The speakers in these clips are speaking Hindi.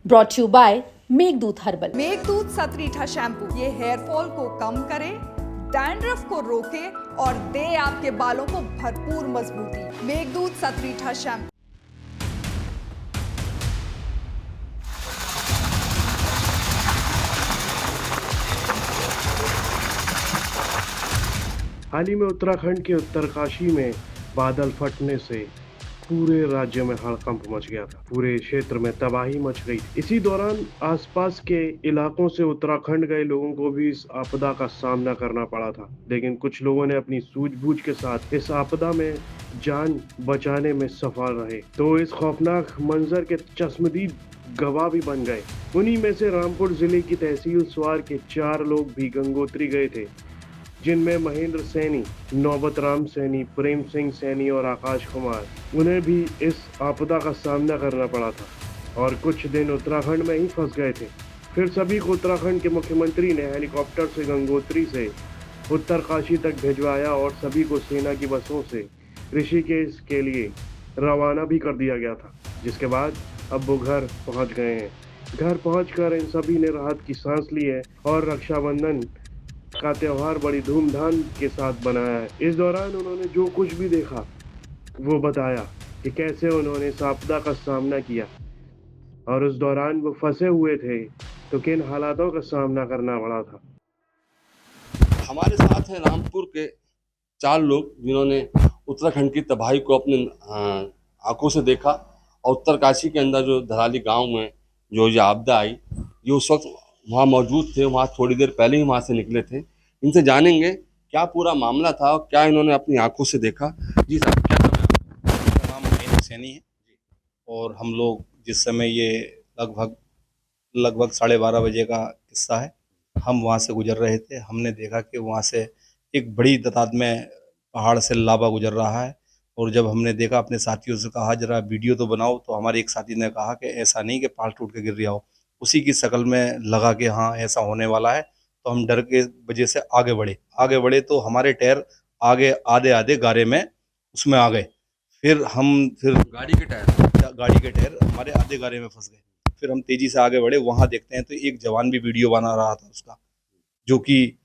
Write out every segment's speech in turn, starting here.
Brought you by Meghdoot herbal. Meghdoot Satritha shampoo ये हेयर फॉल को कम करे, डैंड्रफ को रोके और दे आपके बालों को भरपूर मजबूती। मेघदूत सतरीठा शैम्पू। हाल ही में उत्तराखंड के उत्तरकाशी में बादल फटने से पूरे राज्य में हड़कंप मच गया था। पूरे क्षेत्र में तबाही मच गई। इसी दौरान आसपास के इलाकों से उत्तराखंड गए लोगों को भी इस आपदा का सामना करना पड़ा था, लेकिन कुछ लोगों ने अपनी सूझबूझ के साथ इस आपदा में जान बचाने में सफल रहे, तो इस खौफनाक मंजर के चश्मदीद गवाह भी बन गए। उन्हीं में से रामपुर जिले की तहसील स्वार के 4 लोग भी गंगोत्री गए थे, जिनमें महेंद्र सैनी, नौबत राम सैनी, प्रेम सिंह सैनी और आकाश कुमार। उन्हें भी इस आपदा का सामना करना पड़ा था और कुछ दिन उत्तराखंड में ही फंस गए थे। फिर सभी को उत्तराखंड के मुख्यमंत्री ने हेलीकॉप्टर से गंगोत्री से उत्तरकाशी तक भिजवाया और सभी को सेना की बसों से ऋषिकेश के लिए रवाना भी कर दिया गया था, जिसके बाद अब वो घर पहुंच गए हैं। घर पहुंचकर इन सभी ने राहत की सांस ली है और रक्षाबंधन का त्योहार बड़ी धूमधाम के साथ मनाया है। इस दौरान उन्होंने जो कुछ भी देखा वो बताया कि कैसे उन्होंने इस आपदा का सामना किया और उस दौरान वो फंसे हुए थे तो किन हालातों का सामना करना पड़ा था। हमारे साथ हैं रामपुर के 4 लोग जिन्होंने उत्तराखंड की तबाही को अपने आंखों से देखा और उत्तरकाशी के अंदर जो धराली गांव में जो ये आपदा आई, ये उस वक्त वहाँ मौजूद थे। वहाँ थोड़ी देर पहले ही वहाँ से निकले थे। इनसे जानेंगे क्या पूरा मामला था और क्या इन्होंने अपनी आंखों से देखा। जी साहब, क्या नाम है आपका? मेरा नाम महेंद्र सैनी है और हम लोग जिस समय ये लगभग 12:30 बजे का किस्सा है, हम वहाँ से गुजर रहे थे। हमने देखा कि वहाँ से एक बड़ी तादाद में पहाड़ से लावा गुजर रहा है और जब हमने देखा, अपने साथियों से कहा जरा वीडियो तो बनाओ, तो हमारे एक साथी ने कहा कि ऐसा नहीं कि पहाड़ टूट के गिर रहा हो। उसी की शक्ल में लगा कि हाँ ऐसा होने वाला है, तो हम डर के वजह से आगे बढ़े तो हमारे टायर आगे आधे आधे गारे में उसमें आ गए। फिर गाड़ी के टायर हमारे आधे गारे में फंस गए। फिर हम तेजी से आगे बढ़े, वहाँ देखते हैं तो एक जवान भी वीडियो बना रहा था उसका, जो कि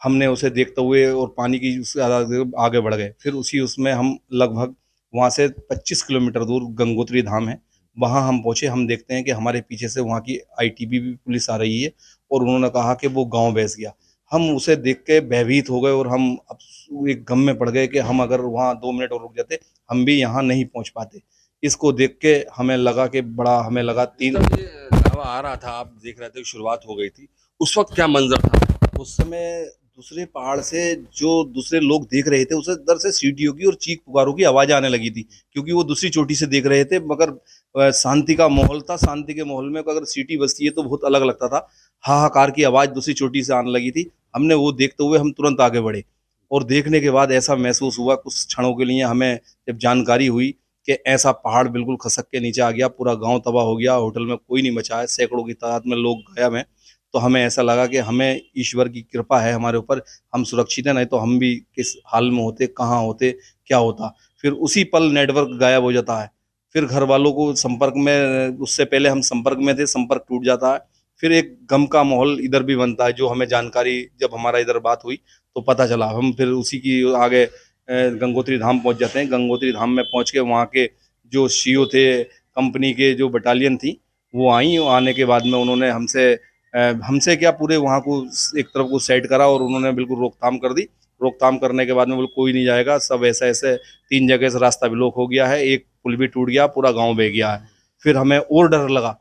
हमने उसे देखते हुए और पानी की उससे आगे बढ़ गए। फिर उसमें हम लगभग वहाँ से 25 किलोमीटर दूर गंगोत्री धाम है, वहाँ हम पहुँचे। हम देखते हैं कि हमारे पीछे से वहाँ की आईटीबीपी पुलिस आ रही है और उन्होंने कहा कि वो गांव बस गया। हम उसे देख के भयभीत हो गए और हम अब एक गम में पड़ गए कि हम अगर वहाँ 2 मिनट और रुक जाते, हम भी यहाँ नहीं पहुँच पाते। इसको देख के हमें लगा कि हमें लगा तीन लावा आ रहा था, आप देख रहे थे, शुरुआत हो गई थी, उस वक्त क्या मंजर था? उस समय दूसरे पहाड़ से जो दूसरे लोग देख रहे थे, उसे दर से सीटियों की और चीख पुकारों की आवाज आने लगी थी, क्योंकि वो दूसरी चोटी से देख रहे थे। मगर शांति का माहौल था। शांति के माहौल में अगर सीटी बजती है तो बहुत अलग लगता था। हाहाकार की आवाज दूसरी चोटी से आने लगी थी। हमने वो देखते हुए हम तुरंत आगे बढ़े और देखने के बाद ऐसा महसूस हुआ कुछ क्षणों के लिए हमें, जब जानकारी हुई कि ऐसा पहाड़ बिल्कुल खसक के नीचे आ गया, पूरा गांव तबाह हो गया, होटल में कोई नहीं बचा है, सैकड़ों की तादाद में लोग गायब हैं, तो हमें ऐसा लगा कि हमें ईश्वर की कृपा है हमारे ऊपर, हम सुरक्षित हैं, नहीं तो हम भी किस हाल में होते, कहाँ होते, क्या होता। फिर उसी पल नेटवर्क गायब हो जाता है। फिर घर वालों को संपर्क में, उससे पहले हम संपर्क में थे, संपर्क टूट जाता है। फिर एक गम का माहौल इधर भी बनता है, जो हमें जानकारी जब हमारा इधर बात हुई तो पता चला। हम फिर उसी की आगे गंगोत्री धाम पहुंच जाते हैं। गंगोत्री धाम में पहुंच के वहाँ के जो सीईओ थे, कंपनी के जो बटालियन थी, वो आई। आने के बाद में उन्होंने हमसे क्या, पूरे वहाँ को एक तरफ को सेट करा और उन्होंने बिल्कुल रोकथाम कर दी। रोकथाम करने के बाद में बोले कोई नहीं जाएगा, सब ऐसे ऐसे 3 जगह से रास्ता ब्लॉक हो गया है, एक पुल भी टूट गया, पूरा गांव बह गया है। फिर हमें और डर लगा।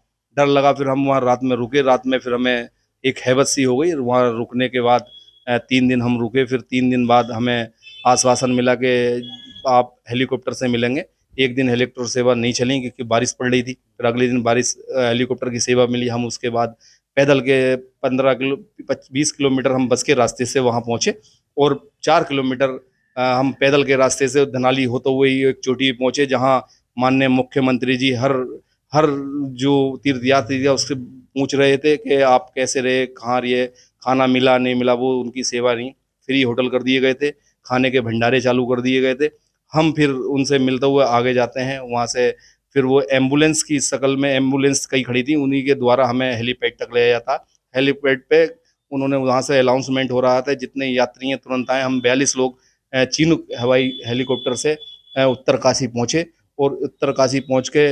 फिर हम वहाँ रात में रुके। रात में फिर हमें एक हैबत सी हो गई। वहाँ रुकने के बाद 3 दिन हम रुके। फिर 3 दिन बाद हमें आश्वासन मिला कि आप हेलीकॉप्टर से मिलेंगे। एक दिन हेलीकॉप्टर सेवा नहीं चली क्योंकि बारिश पड़ रही थी। फिर अगले दिन हेलीकॉप्टर की सेवा मिली। हम उसके बाद पैदल के 20 किलोमीटर हम बस के रास्ते से वहाँ पहुँचे और 4 किलोमीटर हम पैदल के रास्ते से धनाली होते हुए एक चोटी पहुँचे, जहाँ माननीय मुख्यमंत्री जी हर जो तीर्थयात्री उससे पूछ रहे थे कि आप कैसे रहे, कहाँ रहे, खाना मिला नहीं मिला, वो उनकी सेवा नहीं, फ्री होटल कर दिए गए थे, खाने के भंडारे चालू कर दिए गए थे। हम फिर उनसे मिलते हुए आगे जाते हैं। वहाँ से फिर वो एम्बुलेंस की शकल में एम्बुलेंस कई खड़ी थी, उन्हीं के द्वारा हमें हेलीपैड तक ले जाया था। हेलीपैड पे उन्होंने वहाँ से अनाउंसमेंट हो रहा था जितने यात्री हैं तुरंत आए। हम 42 लोग चीनूक हवाई हेलीकॉप्टर से उत्तरकाशी पहुँचे, और उत्तरकाशी पहुँच के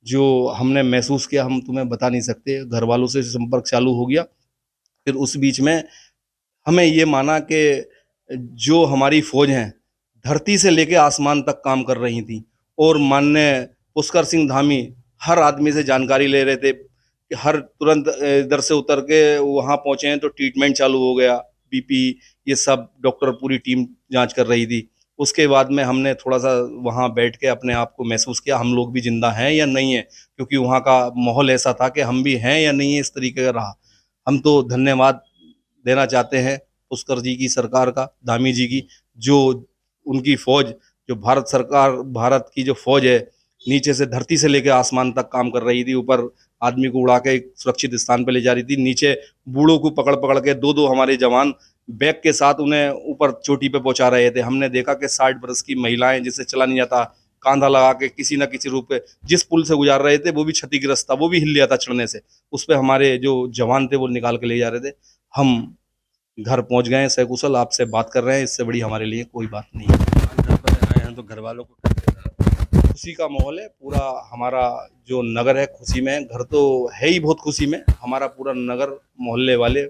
जो हमने महसूस किया हम तुम्हें बता नहीं सकते। घर वालों से संपर्क चालू हो गया। फिर उस बीच में हमें ये माना कि जो हमारी फौज हैं धरती से लेके आसमान तक काम कर रही थी, और माननीय पुष्कर सिंह धामी हर आदमी से जानकारी ले रहे थे कि हर तुरंत इधर से उतर के वहाँ पहुँचे हैं तो ट्रीटमेंट चालू हो गया, बीपी ये सब डॉक्टर पूरी टीम जांच कर रही थी। उसके बाद में हमने थोड़ा सा वहाँ बैठ के अपने आप को महसूस किया हम लोग भी जिंदा हैं या नहीं है, क्योंकि वहाँ का माहौल ऐसा था कि हम भी हैं या नहीं है, इस तरीके का रहा। हम तो धन्यवाद देना चाहते हैं पुष्कर जी की सरकार का, धामी जी की, जो उनकी फौज, जो भारत सरकार, भारत की जो फौज है नीचे से धरती से लेकर आसमान तक काम कर रही थी। ऊपर आदमी को उड़ा के एक सुरक्षित स्थान पे ले जा रही थी, नीचे बूढ़ों को पकड़ पकड़ के दो हमारे जवान बैग के साथ उन्हें ऊपर चोटी पे पहुंचा रहे थे। हमने देखा कि 60 वर्ष की महिलाएं जिससे चला नहीं जाता, कांधा लगा के किसी न किसी रूप में जिस पुल से गुजार रहे थे वो भी क्षतिग्रस्त था, वो भी हिल लिया था चढ़ने से। उस पर हमारे जो जवान थे वो निकाल के ले जा रहे थे। हम घर पहुंच गए हैं सकुशल, आपसे बात कर रहे हैं, इससे बड़ी हमारे लिए कोई बात नहीं है। घर पर आए हैं तो घर वालों को खुशी का माहौल है पूरा, हमारा जो नगर है खुशी में है। घर तो है ही बहुत खुशी में, हमारा पूरा नगर, मोहल्ले वाले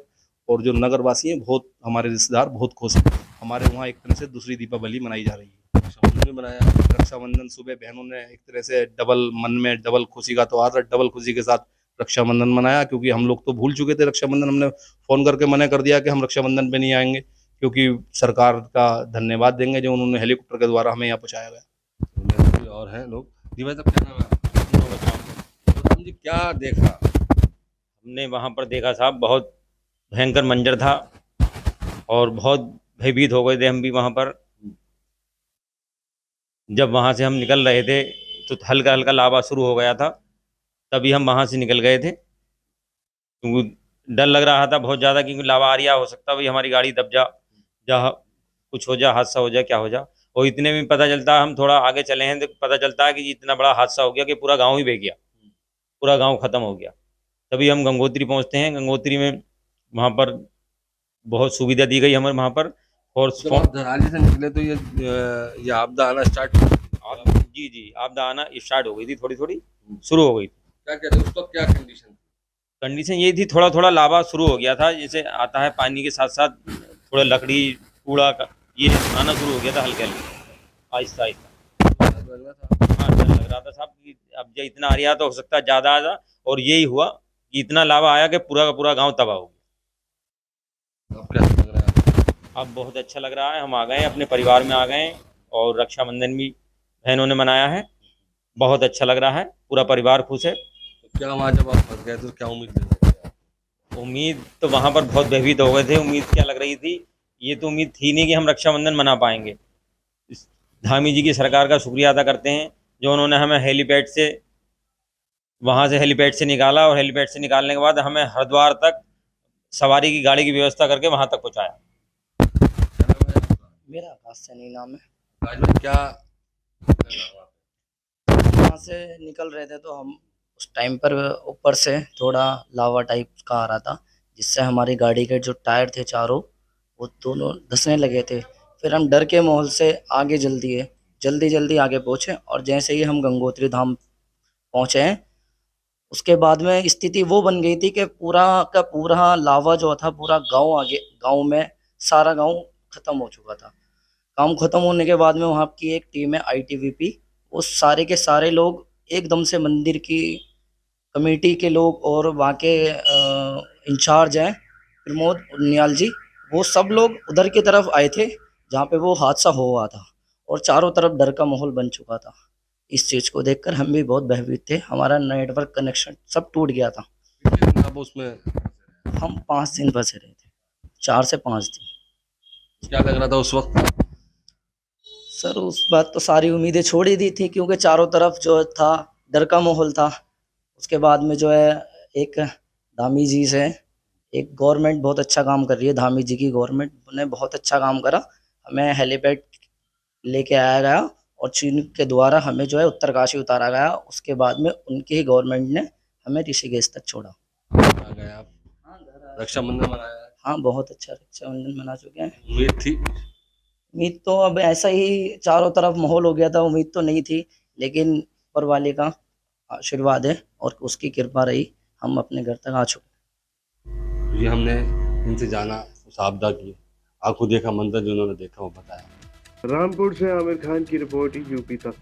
और जो नगरवासी हैं बहुत, हमारे रिश्तेदार बहुत खुश हैं। हमारे वहाँ एक तरह से दूसरी दीपावली मनाई जा रही है। रक्षाबंधन भी बनाया। रक्षाबंधन सुबह बहनों ने एक तरह से डबल मन में डबल खुशी का त्योहार था, डबल खुशी के साथ रक्षाबंधन मनाया, क्योंकि हम लोग तो भूल चुके थे रक्षाबंधन। हमने फ़ोन करके मना कर दिया कि हम रक्षाबंधन पे नहीं आएंगे, क्योंकि सरकार का धन्यवाद देंगे जो उन्होंने हेलीकॉप्टर के द्वारा हमें यहाँ पहुँचाया गया। कोई और हैं लोग। जी भाई साहब, क्या नाम है आपका? तो जी क्या देखा? हमने वहाँ पर देखा साहब, बहुत भयंकर मंजर था और बहुत भयभीत हो गए थे हम भी वहाँ पर। जब वहाँ से हम निकल रहे थे तो हल्का हल्का लावा शुरू हो गया था, तभी हम वहाँ से निकल गए थे, क्योंकि डर लग रहा था बहुत ज़्यादा, क्योंकि लावा आ रहा हो सकता भाई हमारी गाड़ी दब जा कुछ हो जा, हादसा हो जाए, क्या हो जा। और इतने में पता चलता है, हम थोड़ा आगे चले हैं तो पता चलता है कि इतना बड़ा हादसा हो गया कि पूरा गाँव ही बह गया, पूरा गाँव ख़त्म हो गया। तभी हम गंगोत्री पहुँचते हैं। गंगोत्री में वहाँ पर बहुत सुविधा दी गई हमें वहाँ पर। और जब आप धराली से निकले तो ये आपदा आना स्टार्ट हुआ? जी आपदा आना स्टार्ट हो गई थी, थोड़ी थोड़ी शुरू हो गई थी। क्या कहते हैं उसको, क्या कंडीशन? कंडीशन ये थी, थोड़ा थोड़ा लावा शुरू हो गया था, जैसे आता है पानी के साथ साथ थोड़ा लकड़ी कूड़ा का ये आना शुरू हो गया था, हल्के हल्के आहिस्ता आहिस्ता। लग रहा था। हाँ, डर लग रहा था साहब कि अब जब इतना आ रहा तो हो सकता है ज़्यादा आ जा, और यही हुआ कि इतना लावा आया कि पूरा का पूरा गाँव तबाह हो गया। अब कैसा लग रहा है? अब बहुत अच्छा लग रहा है, हम आ गए अपने परिवार में आ गए, और रक्षाबंधन भी बहनों ने मनाया है, बहुत अच्छा लग रहा है, पूरा परिवार खुश है। तो क्या वहाँ जब आप फंस गए तो क्या उम्मीद थी? उम्मीद तो वहाँ पर बहुत भयभीत हो गए थे। उम्मीद क्या लग रही थी, ये तो उम्मीद थी नहीं कि हम रक्षाबंधन मना पाएंगे। इस धामी जी की सरकार का शुक्रिया अदा करते हैं जो उन्होंने हमें हेलीपैड से, वहाँ से हेलीपैड से निकाला, और हेलीपैड से निकालने के बाद हमें हरिद्वार तक सवारी की गाड़ी की व्यवस्था करके वहाँ तक पहुँचाया। मेरा आकाश सैनी नाम है। आज में क्या वहाँ से निकल रहे थे तो हम उस टाइम पर ऊपर से थोड़ा लावा टाइप का आ रहा था, जिससे हमारी गाड़ी के जो टायर थे चारों वो दोनों धंसने लगे थे। फिर हम डर के माहौल से आगे जल्दी आगे पहुँचे, और जैसे ही हम गंगोत्री धाम पहुँचे हैं उसके बाद में स्थिति वो बन गई थी कि पूरा का पूरा लावा जो था पूरा गांव में सारा गांव ख़त्म हो चुका था। काम ख़त्म होने के बाद में वहाँ की एक टीम है ITBP, वो सारे के सारे लोग एकदम से मंदिर की कमेटी के लोग और वहाँ के इंचार्ज हैं प्रमोद उनियाल जी, वो सब लोग उधर की तरफ आए थे जहाँ पे वो हादसा हुआ था, और चारों तरफ डर का माहौल बन चुका था। इस चीज़ को देखकर हम भी बहुत भयभीत थे, हमारा नेटवर्क कनेक्शन सब टूट गया था। कितने दिन आप उसमें हम 5 दिन फंसे रहे थे, 4 से 5 दिन। क्या लग रहा था उस वक्त? सर उस बात तो सारी उम्मीदें छोड़ ही दी थी, क्योंकि चारों तरफ जो था डर का माहौल था। उसके बाद में जो है एक धामी जी से एक गवर्नमेंट बहुत अच्छा काम कर रही है, धामी जी की गवर्नमेंट ने बहुत अच्छा काम करा, हमें हेलीपैड लेके आया गया और चीन के द्वारा हमें जो है उत्तरकाशी उतारा गया। उसके बाद में उनकी ही गवर्नमेंट ने हमें ऋषिकेश तक छोड़ा। आ गए आप, रक्षाबंधन मनाया, हाँ, बहुत अच्छा रक्षाबंधन मना चुके हैं। उम्मीद थी? उम्मीद तो अब ऐसा ही चारों तरफ माहौल हो गया था, उम्मीद तो नहीं थी, लेकिन ऊपर वाले का आशीर्वाद है और उसकी कृपा रही, हम अपने घर तक आ चुके। ये हमने इनसे जाना उस आपदा की आंखों देखा मंजर जो उन्होंने देखा वो बताया। रामपुर से आमिर खान की रिपोर्ट, यूपी तक।